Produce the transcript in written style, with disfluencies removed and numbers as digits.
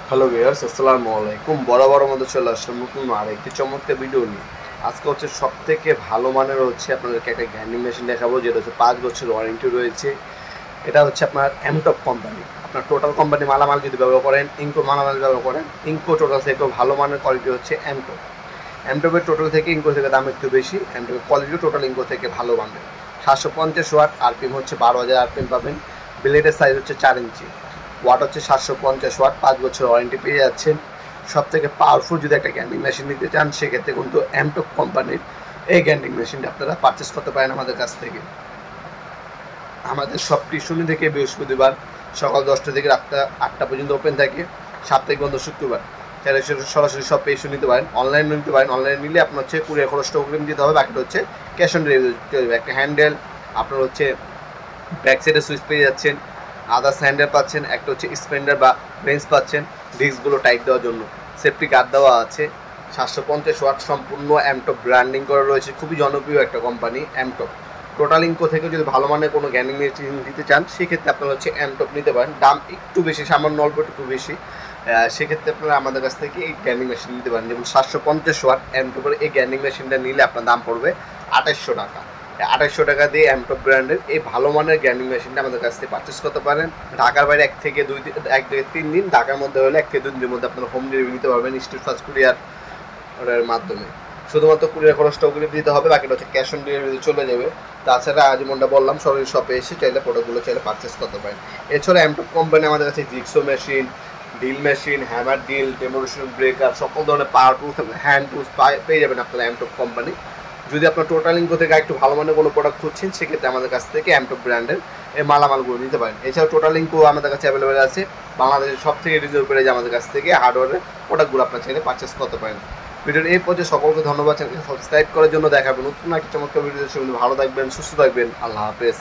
Hello viewers, আসসালামু আলাইকুম। বরাবরের মতো চলে আসলাম নতুন আরেকটি চমৎকার ভিডিও নিয়ে। আজকে হচ্ছে সবথেকে ভালো মানের হচ্ছে আপনাদেরকে একটা গ্রাইন্ডিং মেশিন দেখাবো, যেটা হচ্ছে 5 বছর ওয়ারেন্টি রয়েছে। এটা হচ্ছে আপনার এমটপ কোম্পানি। আপনার টোটাল কোম্পানি মালামাল যদি ব্যবহার করেন, ইনকো মালামাল ব্যবহার করেন, ইনকো টোটাল থেকেও ভালো মানের কোয়ালিটি হচ্ছে এমটপ। এমটপের টোটাল থেকে ইনকো থেকে দাম একটু বেশি, এমটপের কোয়ালিটিও টোটাল ইনকো থেকে ভালো মানের। 750 ওয়াট, আরপিএম হচ্ছে 12,000 আরপিএম পাবেন। ব্লেডের সাইজ হচ্ছে 4 ইঞ্চি, ওয়াট হচ্ছে 750 ওয়াট, 5 বছর ওয়ারেন্টি পেয়ে যাচ্ছেন। সব থেকে পাওয়ারফুল যদি একটা গ্যান্ডিং মেশিন নিতে চান, সেক্ষেত্রে কিন্তু এমটক কোম্পানির এই গ্যান্ডিং মেশিনটা আপনারা পারচেস করতে পারেন আমাদের কাছ থেকে। আমাদের সবটি শনি থেকে বৃহস্পতিবার সকাল 10টা থেকে রাত 8টা পর্যন্ত ওপেন থাকে, সাপ্তাহিক বন্ধ শুক্রবার। তাহলে সরাসরি সব পেয়ে নিতে পারেন, অনলাইন নিতে পারেন। অনলাইনে নিলে আপনার হচ্ছে কুরিয়ার খরচটা অগ্রিম দিতে হবে, বাকিটা হচ্ছে ক্যাশ অন ডেলিভারি। একটা হ্যান্ডেল, আপনার হচ্ছে ব্যাক সাইডে সুইচ পেয়ে যাচ্ছেন, আদার্স হ্যান্ডেল পাচ্ছেন, একটা হচ্ছে স্পেন্ডার বা রেঞ্জ পাচ্ছেন ডিস্কগুলো টাইট দেওয়ার জন্য। সেফটি গার্ড দেওয়া আছে। 750 ওয়াট সম্পূর্ণ এমটপ ব্র্যান্ডিং করা রয়েছে, খুবই জনপ্রিয় একটা কোম্পানি এমটপ। টোটাল ইনকো থেকে যদি ভালো মানের কোনো গ্যান্ডিং মেশিন দিতে চান, সেক্ষেত্রে আপনারা হচ্ছে এমটপ নিতে পারেন। দাম একটু বেশি, সামান্য অল্প একটু বেশি। সেক্ষেত্রে আপনারা আমাদের কাছ থেকে এই গ্যান্ডিং মেশিন নিতে পারেন। যেমন 750 ওয়াট এমটপের এই গ্যান্ডিং মেশিনটা নিলে আপনার দাম পড়বে 2800 টাকা। 2800 টাকা দিয়ে এমটপ ব্র্যান্ডের এই ভালো মানের গ্যান্ডিং মেশিনটা আমাদের কাছ থেকে পারচেস করতে পারেন। ঢাকার বাইরে 1 থেকে 3 দিন, ঢাকার মধ্যে হলে 1 থেকে 2 দিনের মধ্যে আপনারা হোম ডেলিভারি নিতে পারবেন স্টেট ফাস্ট কুরিয়ার মাধ্যমে। শুধুমাত্র কুরিয়ার খরচটা ওগুলো দিতে হবে, বাকিটা হচ্ছে ক্যাশ অন ডেলিভারি চলে যাবে। তাছাড়া যেমনটা বললাম, সরাসরি শপে এসে চাইলে প্রোডাক্টগুলো চাইলে পারচেস করতে পারেন। এছাড়া এমটপ কোম্পানি আমাদের কাছে jigsaw machine, drill machine, hammer drill, demolition breaker, সকল ধরনের পাওয়ার টুলস, হ্যান্ড টুলস পেয়ে যাবেন আপনারা এমটপ কোম্পানি। যদি আপনার টোটাল ইনকো থেকে একটু ভালো মানের কোনো প্রোডাক্ট খুঁজছেন, সেক্ষেত্রে আমাদের কাছ থেকে এমটপ ব্র্যান্ডের এই মালামালগুলো নিতে পারেন। এছাড়াও টোটাল ইনকো আমাদের কাছে অ্যাভেলেবেল আছে। বাংলাদেশের সব থেকে রিজনেবল প্রাইসে আমাদের কাছ থেকে হার্ডওয়্যারের প্রোডাক্টগুলো আপনার চাইলে পারচেস করতে পারেন। ভিডিওর এই পর্যায়ে সকলকে ধন্যবাদ, চ্যানেলকে সাবস্ক্রাইব করার জন্য। দেখাবেন নতুন একটা চমৎকার ভিডিও। ভালো থাকবেন, সুস্থ থাকবেন। আল্লাহ হাফেজ।